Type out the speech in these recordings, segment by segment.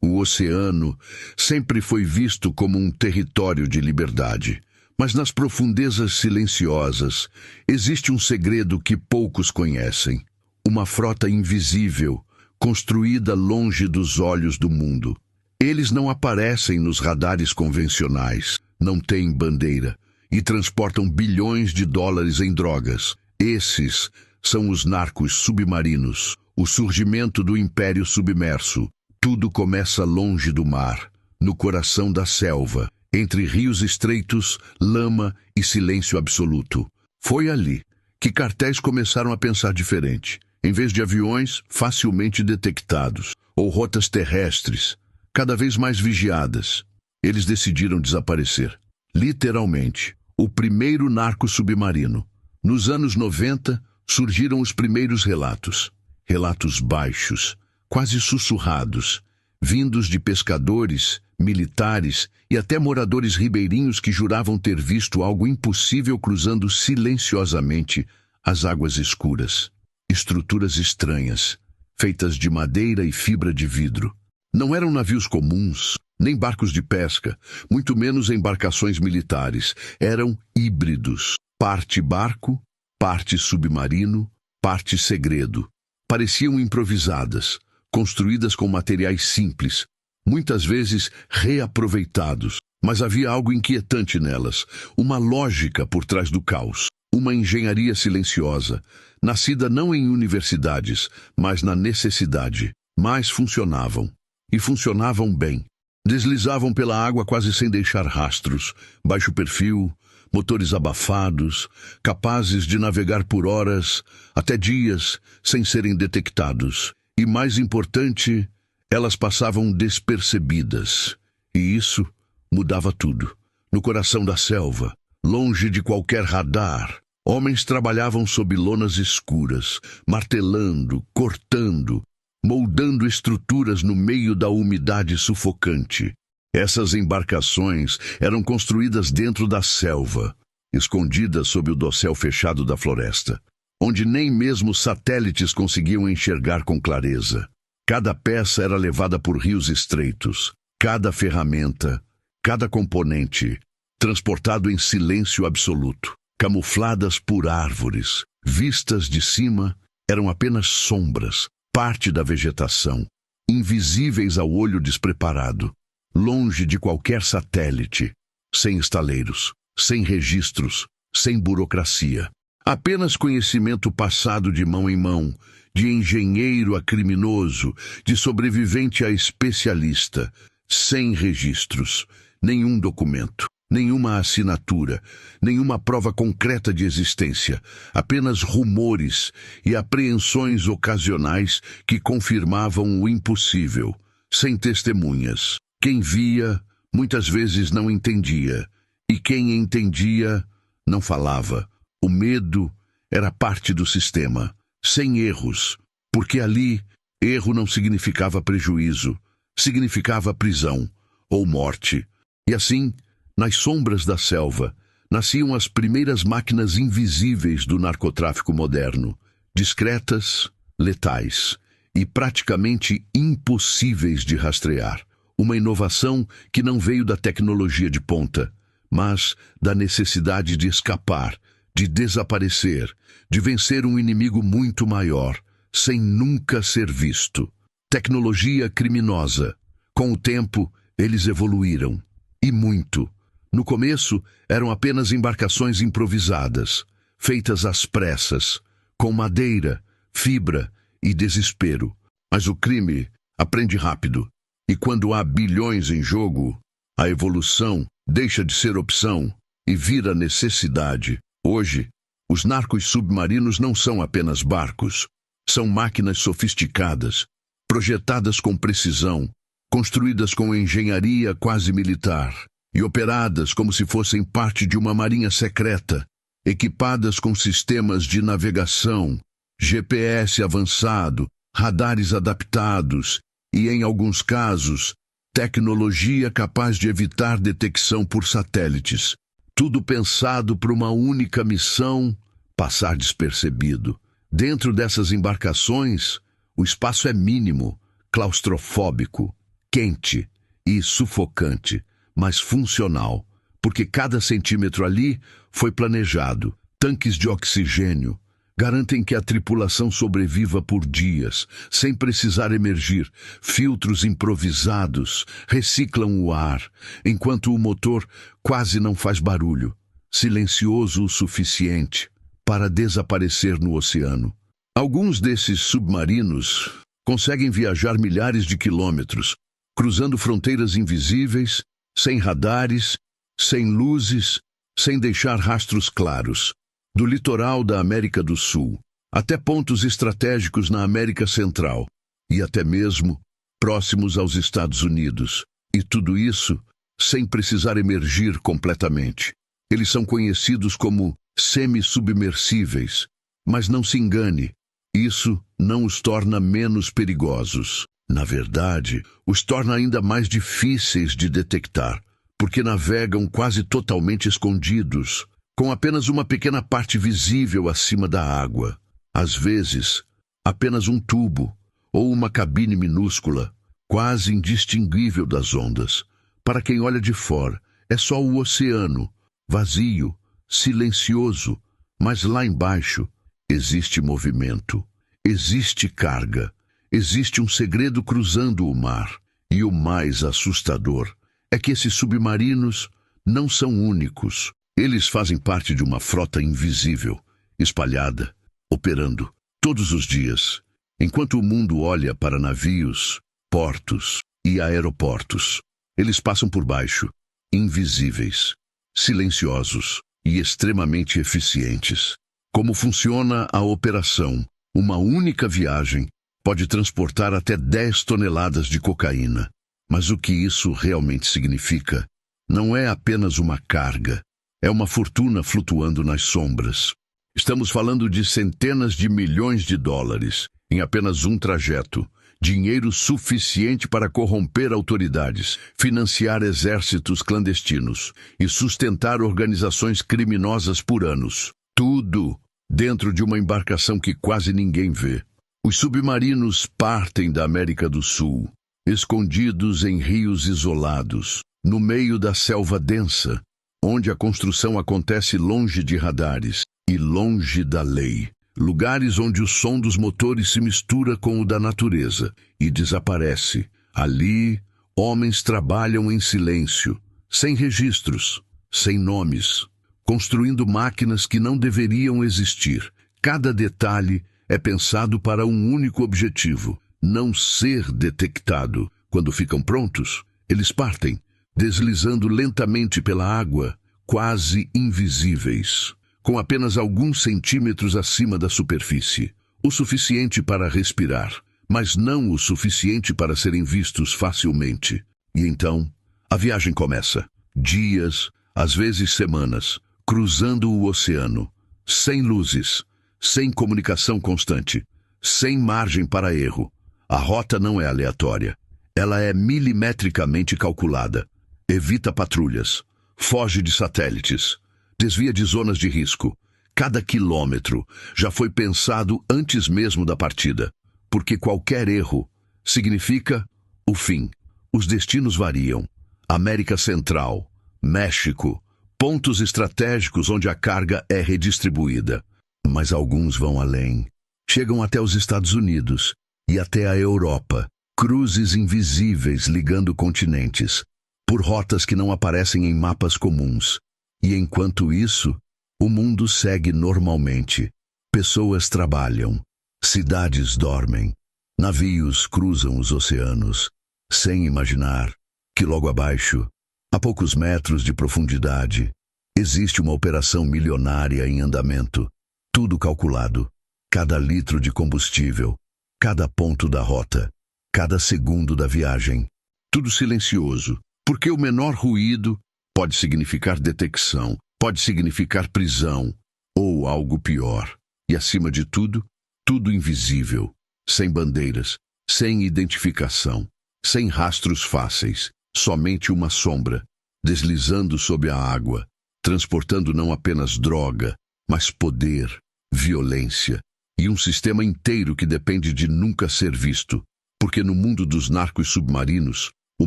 O oceano sempre foi visto como um território de liberdade. Mas nas profundezas silenciosas existe um segredo que poucos conhecem. Uma frota invisível, construída longe dos olhos do mundo. Eles não aparecem nos radares convencionais, não têm bandeira e transportam bilhões de dólares em drogas. Esses são os narcos submarinos, o surgimento do império submerso. Tudo começa longe do mar, no coração da selva, entre rios estreitos, lama e silêncio absoluto. Foi ali que cartéis começaram a pensar diferente. Em vez de aviões facilmente detectados, ou rotas terrestres, cada vez mais vigiadas, eles decidiram desaparecer. Literalmente, o primeiro narco submarino. Nos anos 90, surgiram os primeiros relatos. Relatos baixos, quase sussurrados, vindos de pescadores, militares e até moradores ribeirinhos que juravam ter visto algo impossível cruzando silenciosamente as águas escuras. Estruturas estranhas, feitas de madeira e fibra de vidro. Não eram navios comuns, nem barcos de pesca, muito menos embarcações militares. Eram híbridos, parte barco, parte submarino, parte segredo. Pareciam improvisadas, construídas com materiais simples, muitas vezes reaproveitados. Mas havia algo inquietante nelas, uma lógica por trás do caos, uma engenharia silenciosa, nascida não em universidades, mas na necessidade. Mas funcionavam, e funcionavam bem. Deslizavam pela água quase sem deixar rastros, baixo perfil, motores abafados, capazes de navegar por horas, até dias, sem serem detectados. E mais importante, elas passavam despercebidas. E isso mudava tudo. No coração da selva, longe de qualquer radar, homens trabalhavam sob lonas escuras, martelando, cortando, moldando estruturas no meio da umidade sufocante. Essas embarcações eram construídas dentro da selva, escondidas sob o dossel fechado da floresta, onde nem mesmo satélites conseguiam enxergar com clareza. Cada peça era levada por rios estreitos, cada ferramenta, cada componente, transportado em silêncio absoluto. Camufladas por árvores, vistas de cima, eram apenas sombras, parte da vegetação, invisíveis ao olho despreparado, longe de qualquer satélite, sem estaleiros, sem registros, sem burocracia. Apenas conhecimento passado de mão em mão, de engenheiro a criminoso, de sobrevivente a especialista, sem registros, nenhum documento, nenhuma assinatura, nenhuma prova concreta de existência, apenas rumores e apreensões ocasionais que confirmavam o impossível, sem testemunhas. Quem via, muitas vezes não entendia, e quem entendia, não falava. O medo era parte do sistema, sem erros, porque ali, erro não significava prejuízo, significava prisão ou morte. E assim, nas sombras da selva, nasciam as primeiras máquinas invisíveis do narcotráfico moderno, discretas, letais e praticamente impossíveis de rastrear. Uma inovação que não veio da tecnologia de ponta, mas da necessidade de escapar, de desaparecer, de vencer um inimigo muito maior, sem nunca ser visto. Tecnologia criminosa. Com o tempo, eles evoluíram. E muito. No começo, eram apenas embarcações improvisadas, feitas às pressas, com madeira, fibra e desespero. Mas o crime aprende rápido. E quando há bilhões em jogo, a evolução deixa de ser opção e vira necessidade. Hoje, os narcos submarinos não são apenas barcos. São máquinas sofisticadas, projetadas com precisão, construídas com engenharia quase militar e operadas como se fossem parte de uma marinha secreta, equipadas com sistemas de navegação, GPS avançado, radares adaptados e, em alguns casos, tecnologia capaz de evitar detecção por satélites. Tudo pensado para uma única missão: passar despercebido. Dentro dessas embarcações, o espaço é mínimo, claustrofóbico. quente e sufocante, mas funcional, porque cada centímetro ali foi planejado. Tanques de oxigênio garantem que a tripulação sobreviva por dias, sem precisar emergir. Filtros improvisados reciclam o ar, enquanto o motor quase não faz barulho, silencioso o suficiente para desaparecer no oceano. Alguns desses submarinos conseguem viajar milhares de quilômetros, cruzando fronteiras invisíveis, sem radares, sem luzes, sem deixar rastros claros. Do litoral da América do Sul até pontos estratégicos na América Central e até mesmo próximos aos Estados Unidos. E tudo isso sem precisar emergir completamente. Eles são conhecidos como semi-submersíveis, mas não se engane, isso não os torna menos perigosos. Na verdade, os torna ainda mais difíceis de detectar, porque navegam quase totalmente escondidos, com apenas uma pequena parte visível acima da água. Às vezes, apenas um tubo ou uma cabine minúscula, quase indistinguível das ondas. Para quem olha de fora, é só o oceano, vazio, silencioso, mas lá embaixo existe movimento, existe carga, existe um segredo cruzando o mar. E o mais assustador é que esses submarinos não são únicos. Eles fazem parte de uma frota invisível, espalhada, operando todos os dias, enquanto o mundo olha para navios, portos e aeroportos. Eles passam por baixo, invisíveis, silenciosos e extremamente eficientes. Como funciona a operação? Uma única viagem pode transportar até 10 toneladas de cocaína. Mas o que isso realmente significa? Não é apenas uma carga. É uma fortuna flutuando nas sombras. Estamos falando de centenas de milhões de dólares em apenas um trajeto. Dinheiro suficiente para corromper autoridades, financiar exércitos clandestinos e sustentar organizações criminosas por anos. Tudo dentro de uma embarcação que quase ninguém vê. Os submarinos partem da América do Sul, escondidos em rios isolados, no meio da selva densa, onde a construção acontece longe de radares e longe da lei. Lugares onde o som dos motores se mistura com o da natureza e desaparece. Ali, homens trabalham em silêncio, sem registros, sem nomes, construindo máquinas que não deveriam existir. Cada detalhe é pensado para um único objetivo: não ser detectado. Quando ficam prontos, eles partem, deslizando lentamente pela água, quase invisíveis, com apenas alguns centímetros acima da superfície. O suficiente para respirar, mas não o suficiente para serem vistos facilmente. E então, a viagem começa. Dias, às vezes semanas, cruzando o oceano, sem luzes, sem comunicação constante, sem margem para erro. A rota não é aleatória. Ela é milimetricamente calculada. Evita patrulhas, foge de satélites, desvia de zonas de risco. Cada quilômetro já foi pensado antes mesmo da partida, porque qualquer erro significa o fim. Os destinos variam. América Central, México, pontos estratégicos onde a carga é redistribuída. Mas alguns vão além. Chegam até os Estados Unidos e até a Europa. Cruzes invisíveis ligando continentes, por rotas que não aparecem em mapas comuns. E enquanto isso, o mundo segue normalmente. Pessoas trabalham, cidades dormem, navios cruzam os oceanos, sem imaginar que logo abaixo, a poucos metros de profundidade, existe uma operação milionária em andamento. Tudo calculado, cada litro de combustível, cada ponto da rota, cada segundo da viagem. Tudo silencioso, porque o menor ruído pode significar detecção, pode significar prisão, ou algo pior. E acima de tudo, tudo invisível, sem bandeiras, sem identificação, sem rastros fáceis, somente uma sombra, deslizando sob a água, transportando não apenas droga, mas poder, violência e um sistema inteiro que depende de nunca ser visto, porque no mundo dos narcos submarinos, O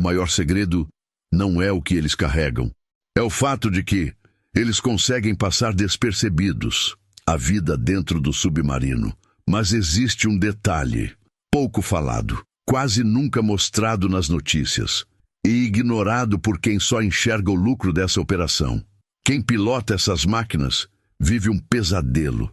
maior segredo não é o que eles carregam. É o fato de que eles conseguem passar despercebidos a vida dentro do submarino. Mas existe um detalhe, pouco falado, quase nunca mostrado nas notícias, e ignorado por quem só enxerga o lucro dessa operação. Quem pilota essas máquinas vive um pesadelo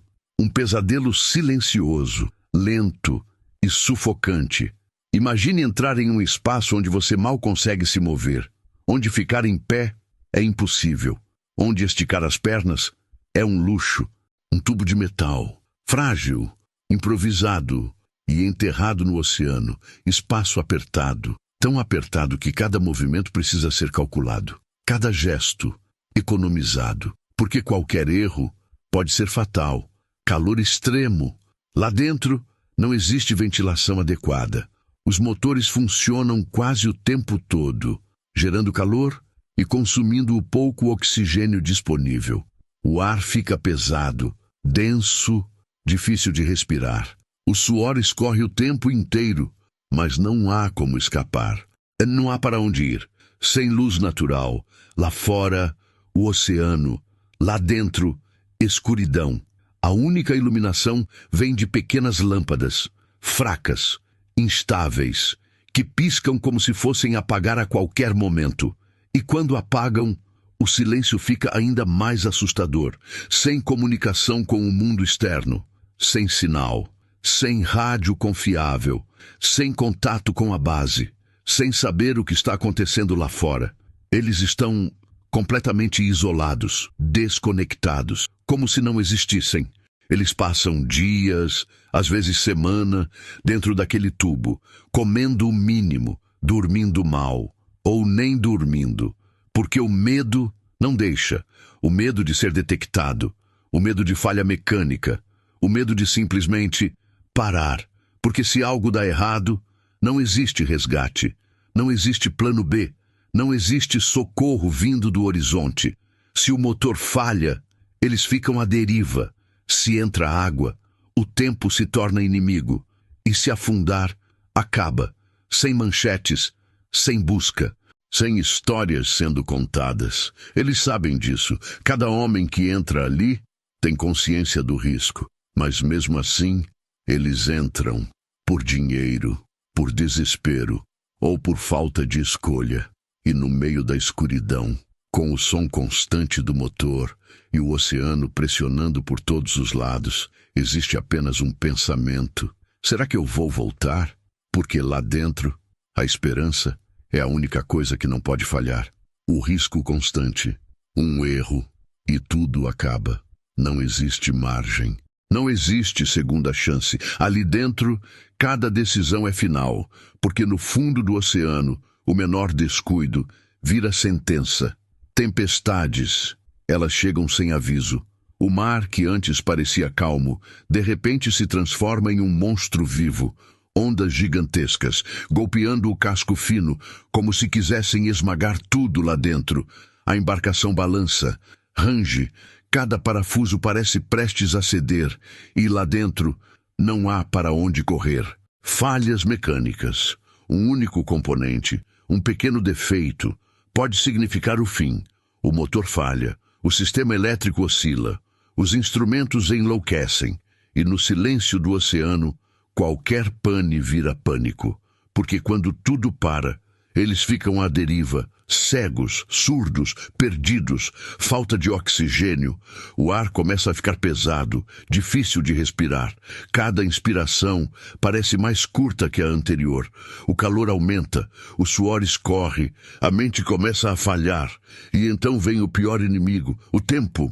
silencioso, lento e sufocante. Imagine entrar em um espaço onde você mal consegue se mover, onde ficar em pé é impossível, onde esticar as pernas é um luxo, um tubo de metal, frágil, improvisado e enterrado no oceano, espaço apertado, tão apertado que cada movimento precisa ser calculado, cada gesto economizado, porque qualquer erro pode ser fatal. Calor extremo. Lá dentro não existe ventilação adequada. Os motores funcionam quase o tempo todo, gerando calor e consumindo o pouco oxigênio disponível. O ar fica pesado, denso, difícil de respirar. O suor escorre o tempo inteiro, mas não há como escapar. Não há para onde ir. Sem luz natural. Lá fora, o oceano. Lá dentro, escuridão. A única iluminação vem de pequenas lâmpadas, fracas, instáveis, que piscam como se fossem apagar a qualquer momento. E quando apagam, o silêncio fica ainda mais assustador, sem comunicação com o mundo externo, sem sinal, sem rádio confiável, sem contato com a base, sem saber o que está acontecendo lá fora. Eles estão completamente isolados, desconectados, como se não existissem. Eles passam dias, às vezes semana, dentro daquele tubo, comendo o mínimo, dormindo mal, ou nem dormindo, porque o medo não deixa. O medo de ser detectado, o medo de falha mecânica, o medo de simplesmente parar, porque se algo dá errado, não existe resgate, não existe plano B, não existe socorro vindo do horizonte. Se o motor falha, eles ficam à deriva. Se entra água, o tempo se torna inimigo. E se afundar, acaba. Sem manchetes, sem busca, sem histórias sendo contadas. Eles sabem disso. Cada homem que entra ali tem consciência do risco. Mas mesmo assim, eles entram por dinheiro, por desespero ou por falta de escolha. E no meio da escuridão, com o som constante do motor e o oceano pressionando por todos os lados, existe apenas um pensamento. Será que eu vou voltar? Porque lá dentro, a esperança é a única coisa que não pode falhar. O risco constante, um erro, e tudo acaba. Não existe margem. Não existe segunda chance. Ali dentro, cada decisão é final, porque no fundo do oceano, o menor descuido vira sentença. Tempestades, elas chegam sem aviso. O mar, que antes parecia calmo, de repente se transforma em um monstro vivo. Ondas gigantescas, golpeando o casco fino, como se quisessem esmagar tudo lá dentro. A embarcação balança, range, cada parafuso parece prestes a ceder, e lá dentro não há para onde correr. Falhas mecânicas, um único componente, um pequeno defeito, pode significar o fim. O motor falha, o sistema elétrico oscila, os instrumentos enlouquecem, e no silêncio do oceano, qualquer pane vira pânico, porque quando tudo para, eles ficam à deriva, cegos, surdos, perdidos, falta de oxigênio. O ar começa a ficar pesado, difícil de respirar. Cada inspiração parece mais curta que a anterior. O calor aumenta, o suor escorre, a mente começa a falhar. E então vem o pior inimigo, o tempo,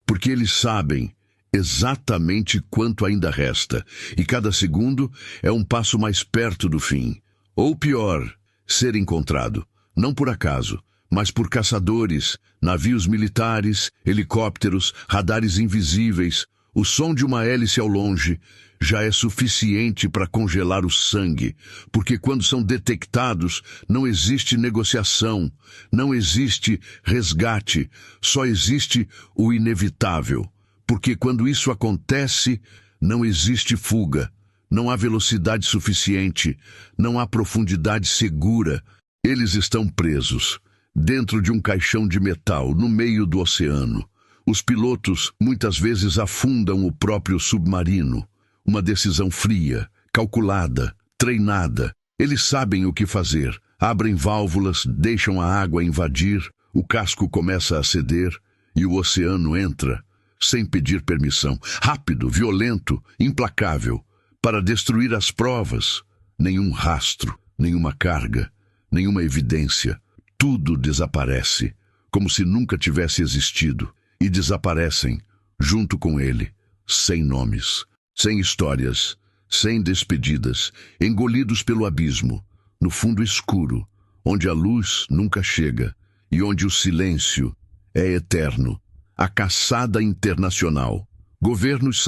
porque eles sabem exatamente quanto ainda resta, e cada segundo é um passo mais perto do fim. Ou pior, ser encontrado. Não por acaso, mas por caçadores, navios militares, helicópteros, radares invisíveis. O som de uma hélice ao longe já é suficiente para congelar o sangue, porque quando são detectados, não existe negociação, não existe resgate, só existe o inevitável. Porque quando isso acontece, não existe fuga, não há velocidade suficiente, não há profundidade segura. Eles estão presos, dentro de um caixão de metal, no meio do oceano. Os pilotos muitas vezes afundam o próprio submarino. Uma decisão fria, calculada, treinada. Eles sabem o que fazer. Abrem válvulas, deixam a água invadir, o casco começa a ceder e o oceano entra, sem pedir permissão. Rápido, violento, implacável, para destruir as provas. Nenhum rastro, nenhuma carga, nenhuma evidência. Tudo desaparece, como se nunca tivesse existido. E desaparecem, junto com ele, sem nomes, sem histórias, sem despedidas, engolidos pelo abismo, no fundo escuro, onde a luz nunca chega e onde o silêncio é eterno. A caçada internacional. Governos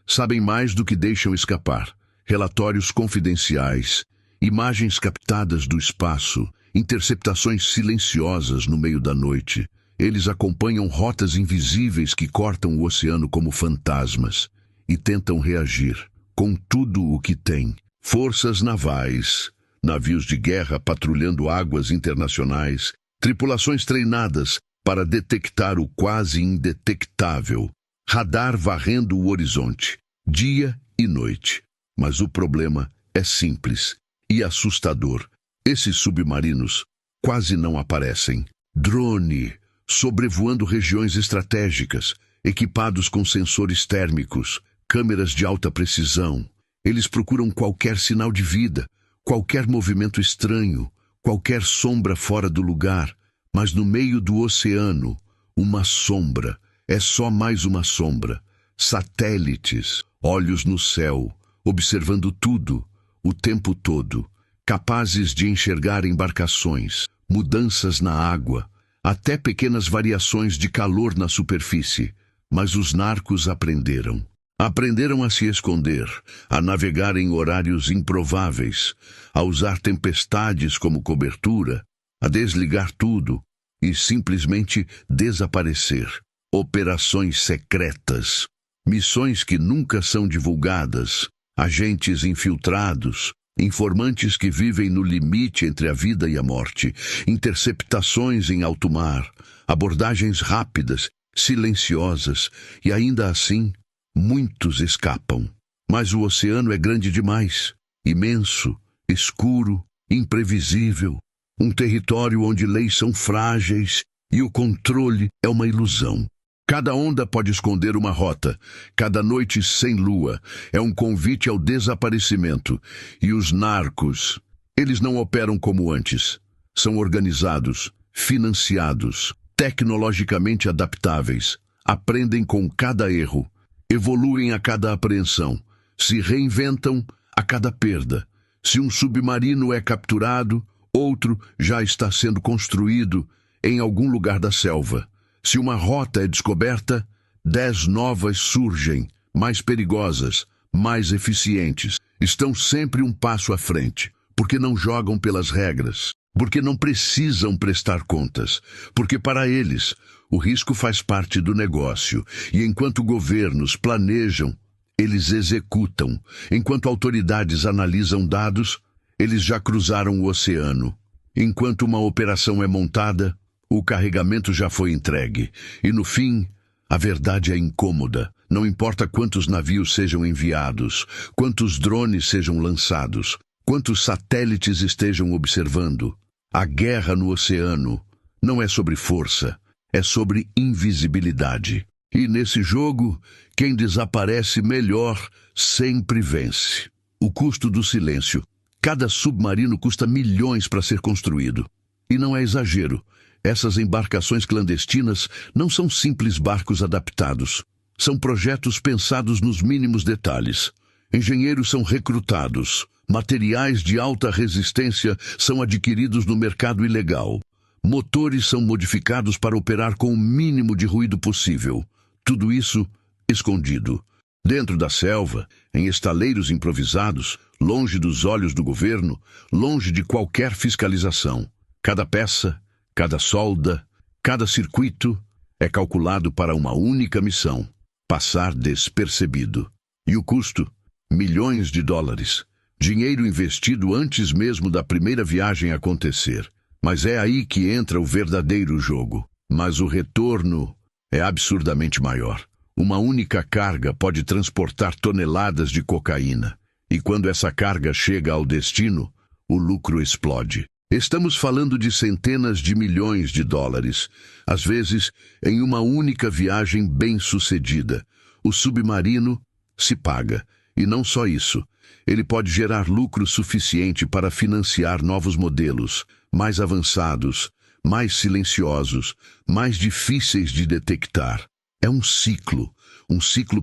sabem mais do que deixam escapar. Relatórios confidenciais, imagens captadas do espaço, interceptações silenciosas no meio da noite. Eles acompanham rotas invisíveis que cortam o oceano como fantasmas e tentam reagir com tudo o que têm. Forças navais, navios de guerra patrulhando águas internacionais, tripulações treinadas para detectar o quase indetectável, radar varrendo o horizonte, dia e noite. Mas o problema é simples e assustador. Esses submarinos quase não aparecem. Drone, sobrevoando regiões estratégicas, equipados com sensores térmicos, câmeras de alta precisão. Eles procuram qualquer sinal de vida, qualquer movimento estranho, qualquer sombra fora do lugar. Mas no meio do oceano, uma sombra, é só mais uma sombra. Satélites, olhos no céu, observando tudo, o tempo todo, capazes de enxergar embarcações, mudanças na água, até pequenas variações de calor na superfície. Mas os narcos aprenderam. Aprenderam a se esconder, a navegar em horários improváveis, a usar tempestades como cobertura, a desligar tudo e simplesmente desaparecer. Operações secretas, missões que nunca são divulgadas, agentes infiltrados, informantes que vivem no limite entre a vida e a morte, interceptações em alto mar, abordagens rápidas, silenciosas, e ainda assim, muitos escapam. Mas o oceano é grande demais, imenso, escuro, imprevisível, um território onde leis são frágeis e o controle é uma ilusão. Cada onda pode esconder uma rota, cada noite sem lua é um convite ao desaparecimento. E os narcos, eles não operam como antes. São organizados, financiados, tecnologicamente adaptáveis, aprendem com cada erro, evoluem a cada apreensão, se reinventam a cada perda. Se um submarino é capturado, outro já está sendo construído em algum lugar da selva. Se uma rota é descoberta, 10 novas surgem, mais perigosas, mais eficientes. Estão sempre um passo à frente, porque não jogam pelas regras, porque não precisam prestar contas, porque para eles o risco faz parte do negócio, e enquanto governos planejam, eles executam. Enquanto autoridades analisam dados, eles já cruzaram o oceano. Enquanto uma operação é montada, o carregamento já foi entregue. E no fim, a verdade é incômoda. Não importa quantos navios sejam enviados, quantos drones sejam lançados, quantos satélites estejam observando. A guerra no oceano não é sobre força, é sobre invisibilidade. E nesse jogo, quem desaparece melhor sempre vence. O custo do silêncio. Cada submarino custa milhões para ser construído. E não é exagero. Essas embarcações clandestinas não são simples barcos adaptados. São projetos pensados nos mínimos detalhes. Engenheiros são recrutados. Materiais de alta resistência são adquiridos no mercado ilegal. Motores são modificados para operar com o mínimo de ruído possível. Tudo isso escondido. Dentro da selva, em estaleiros improvisados, longe dos olhos do governo, longe de qualquer fiscalização. Cada peça, cada solda, cada circuito é calculado para uma única missão: passar despercebido. E o custo? Milhões de dólares. Dinheiro investido antes mesmo da primeira viagem acontecer. Mas é aí que entra o verdadeiro jogo. Mas o retorno é absurdamente maior. Uma única carga pode transportar toneladas de cocaína. E quando essa carga chega ao destino, o lucro explode. Estamos falando de centenas de milhões de dólares, às vezes em uma única viagem bem-sucedida. O submarino se paga. E não só isso. Ele pode gerar lucro suficiente para financiar novos modelos, mais avançados, mais silenciosos, mais difíceis de detectar. É um ciclo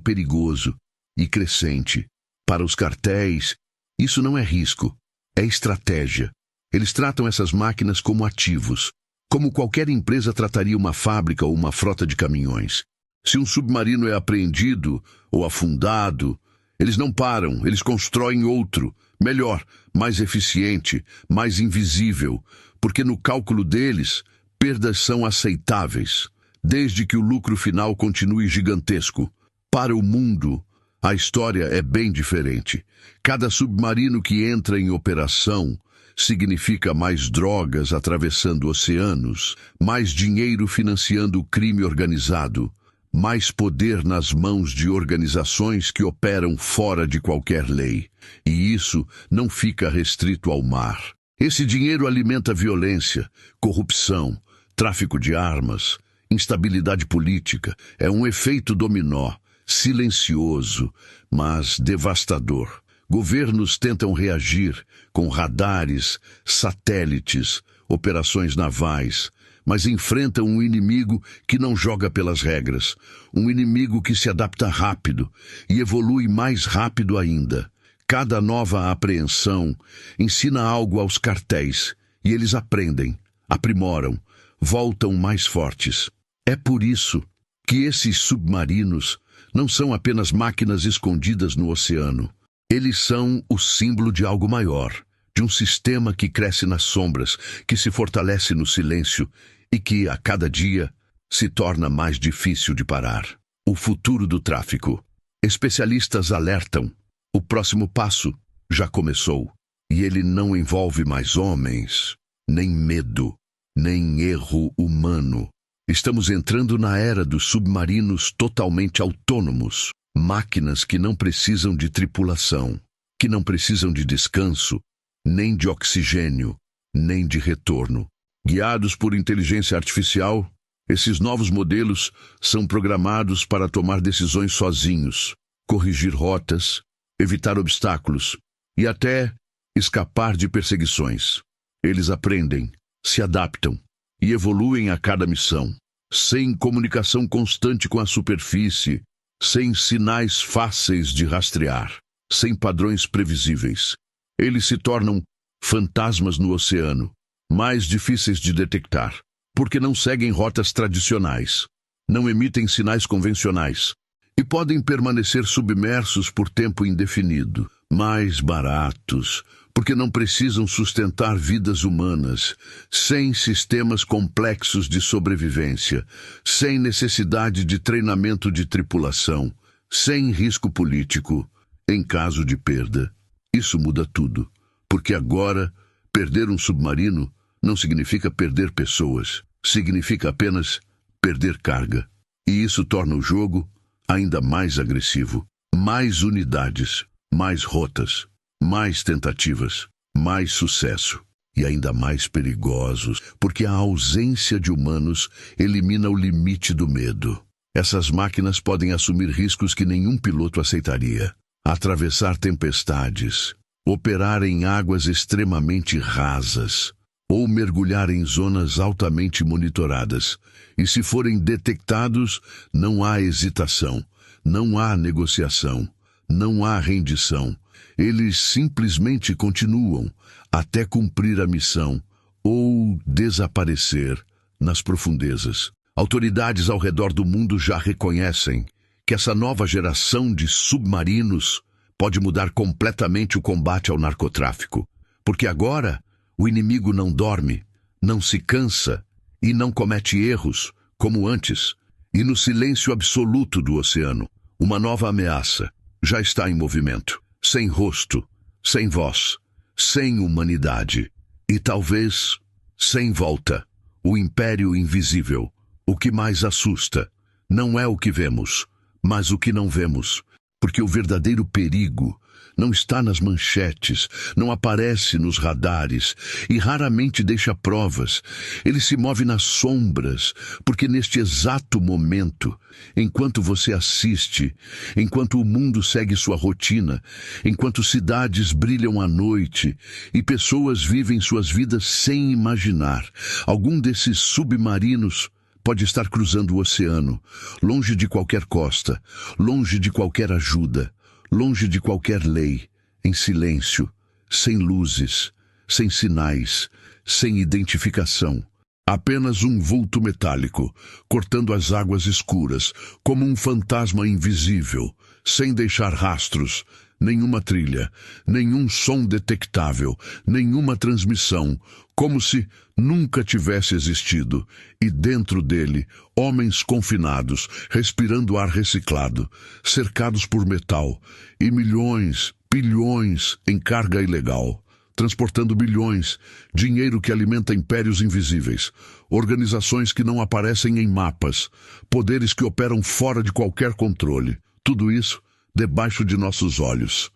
perigoso e crescente. Para os cartéis, isso não é risco, é estratégia. Eles tratam essas máquinas como ativos, como qualquer empresa trataria uma fábrica ou uma frota de caminhões. Se um submarino é apreendido ou afundado, eles não param, eles constroem outro, melhor, mais eficiente, mais invisível, porque no cálculo deles, perdas são aceitáveis, desde que o lucro final continue gigantesco. Para o mundo, a história é bem diferente. Cada submarino que entra em operação significa mais drogas atravessando oceanos, mais dinheiro financiando o crime organizado, mais poder nas mãos de organizações que operam fora de qualquer lei. E isso não fica restrito ao mar. Esse dinheiro alimenta violência, corrupção, tráfico de armas, instabilidade política. É um efeito dominó, silencioso, mas devastador. Governos tentam reagir com radares, satélites, operações navais, mas enfrentam um inimigo que não joga pelas regras, um inimigo que se adapta rápido e evolui mais rápido ainda. Cada nova apreensão ensina algo aos cartéis, e eles aprendem, aprimoram, voltam mais fortes. É por isso que esses submarinos não são apenas máquinas escondidas no oceano. Eles são o símbolo de algo maior, de um sistema que cresce nas sombras, que se fortalece no silêncio e que, a cada dia, se torna mais difícil de parar. O futuro do tráfico. Especialistas alertam. O próximo passo já começou. E ele não envolve mais homens, nem medo, nem erro humano. Estamos entrando na era dos submarinos totalmente autônomos. Máquinas que não precisam de tripulação, que não precisam de descanso, nem de oxigênio, nem de retorno. Guiados por inteligência artificial, esses novos modelos são programados para tomar decisões sozinhos, corrigir rotas, evitar obstáculos e até escapar de perseguições. Eles aprendem, se adaptam e evoluem a cada missão, sem comunicação constante com a superfície, sem sinais fáceis de rastrear, sem padrões previsíveis. Eles se tornam fantasmas no oceano, mais difíceis de detectar, porque não seguem rotas tradicionais, não emitem sinais convencionais e podem permanecer submersos por tempo indefinido, mais baratos, porque não precisam sustentar vidas humanas, sem sistemas complexos de sobrevivência, sem necessidade de treinamento de tripulação, sem risco político, em caso de perda. Isso muda tudo, porque agora perder um submarino não significa perder pessoas, significa apenas perder carga. E isso torna o jogo ainda mais agressivo. Mais unidades, mais rotas, mais tentativas, mais sucesso e ainda mais perigosos, porque a ausência de humanos elimina o limite do medo. Essas máquinas podem assumir riscos que nenhum piloto aceitaria. Atravessar tempestades, operar em águas extremamente rasas ou mergulhar em zonas altamente monitoradas. E se forem detectados, não há hesitação, não há negociação, não há rendição. Eles simplesmente continuam até cumprir a missão ou desaparecer nas profundezas. Autoridades ao redor do mundo já reconhecem que essa nova geração de submarinos pode mudar completamente o combate ao narcotráfico, porque agora o inimigo não dorme, não se cansa e não comete erros como antes. E no silêncio absoluto do oceano, uma nova ameaça já está em movimento, sem rosto, sem voz, sem humanidade e talvez sem volta. O império invisível. O que mais assusta não é o que vemos, mas o que não vemos. Porque o verdadeiro perigo não está nas manchetes, não aparece nos radares e raramente deixa provas. Ele se move nas sombras, porque neste exato momento, enquanto você assiste, enquanto o mundo segue sua rotina, enquanto cidades brilham à noite e pessoas vivem suas vidas sem imaginar, algum desses submarinos pode estar cruzando o oceano, longe de qualquer costa, longe de qualquer ajuda, longe de qualquer lei, em silêncio, sem luzes, sem sinais, sem identificação. Apenas um vulto metálico, cortando as águas escuras, como um fantasma invisível, sem deixar rastros, nenhuma trilha, nenhum som detectável, nenhuma transmissão, como se nunca tivesse existido, e dentro dele, homens confinados, respirando ar reciclado, cercados por metal, e milhões, bilhões em carga ilegal, transportando bilhões, dinheiro que alimenta impérios invisíveis, organizações que não aparecem em mapas, poderes que operam fora de qualquer controle. Tudo isso debaixo de nossos olhos,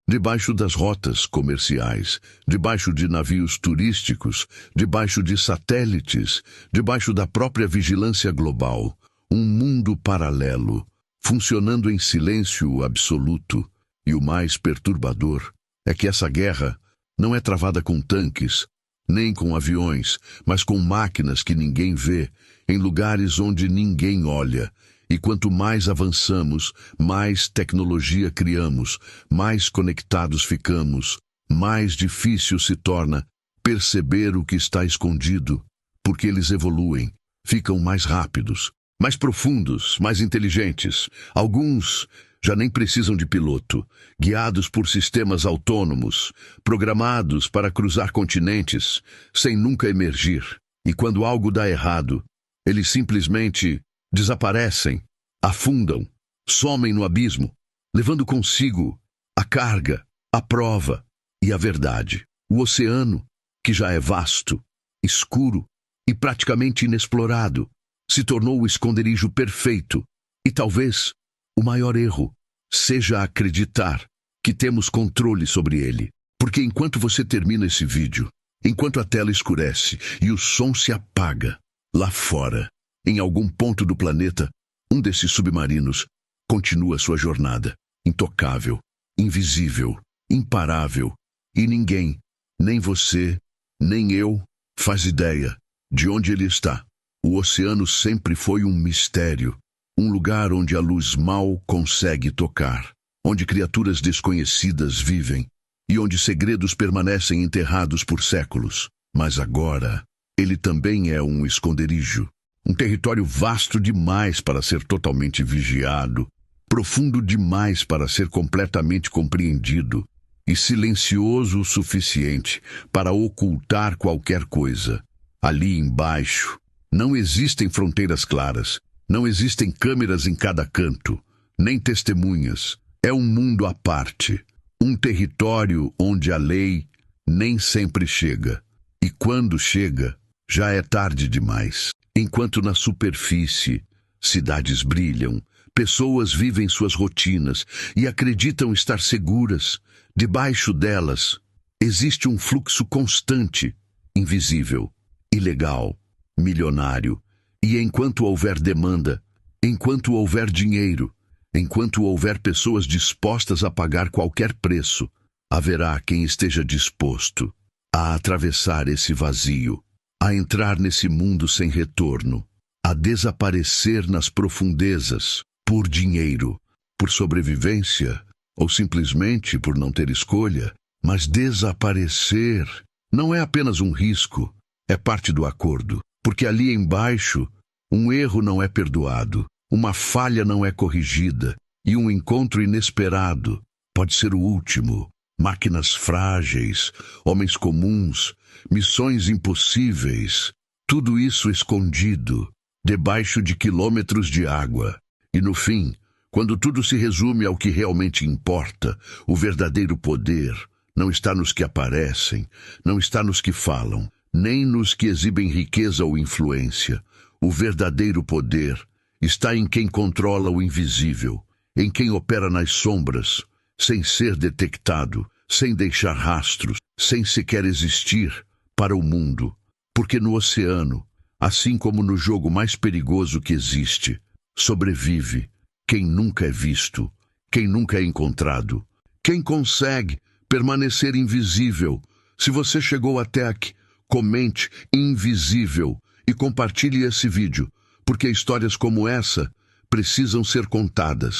debaixo das rotas comerciais, debaixo de navios turísticos, debaixo de satélites, debaixo da própria vigilância global. Um mundo paralelo, funcionando em silêncio absoluto. E o mais perturbador é que essa guerra não é travada com tanques, nem com aviões, mas com máquinas que ninguém vê, em lugares onde ninguém olha. E quanto mais avançamos, mais tecnologia criamos, mais conectados ficamos, mais difícil se torna perceber o que está escondido, porque eles evoluem, ficam mais rápidos, mais profundos, mais inteligentes. Alguns já nem precisam de piloto, guiados por sistemas autônomos, programados para cruzar continentes, sem nunca emergir. E quando algo dá errado, eles simplesmente desaparecem, afundam, somem no abismo, levando consigo a carga, a prova e a verdade. O oceano, que já é vasto, escuro e praticamente inexplorado, se tornou o esconderijo perfeito. E talvez o maior erro seja acreditar que temos controle sobre ele. Porque enquanto você termina esse vídeo, enquanto a tela escurece e o som se apaga, lá fora, em algum ponto do planeta, um desses submarinos continua sua jornada, intocável, invisível, imparável, e ninguém, nem você, nem eu, faz ideia de onde ele está. O oceano sempre foi um mistério, um lugar onde a luz mal consegue tocar, onde criaturas desconhecidas vivem e onde segredos permanecem enterrados por séculos. Mas agora, ele também é um esconderijo. Um território vasto demais para ser totalmente vigiado, profundo demais para ser completamente compreendido e silencioso o suficiente para ocultar qualquer coisa. Ali embaixo, não existem fronteiras claras, não existem câmeras em cada canto, nem testemunhas. É um mundo à parte, um território onde a lei nem sempre chega. E quando chega, já é tarde demais. Enquanto na superfície, cidades brilham, pessoas vivem suas rotinas e acreditam estar seguras, debaixo delas existe um fluxo constante, invisível, ilegal, milionário. E enquanto houver demanda, enquanto houver dinheiro, enquanto houver pessoas dispostas a pagar qualquer preço, haverá quem esteja disposto a atravessar esse vazio, a entrar nesse mundo sem retorno, a desaparecer nas profundezas, por dinheiro, por sobrevivência, ou simplesmente por não ter escolha. Mas desaparecer não é apenas um risco, é parte do acordo. Porque ali embaixo, um erro não é perdoado, uma falha não é corrigida, e um encontro inesperado pode ser o último. Máquinas frágeis, homens comuns, missões impossíveis, tudo isso escondido, debaixo de quilômetros de água. E no fim, Quando tudo se resume ao que realmente importa, o verdadeiro poder não está nos que aparecem, não está nos que falam, nem nos que exibem riqueza ou influência. O verdadeiro poder está em quem controla o invisível, em quem opera nas sombras, sem ser detectado, sem deixar rastros, sem sequer existir para o mundo. Porque no oceano, assim como no jogo mais perigoso que existe, sobrevive quem nunca é visto, quem nunca é encontrado, quem consegue permanecer invisível. Se você chegou até aqui, comente invisível e compartilhe esse vídeo, porque histórias como essa precisam ser contadas.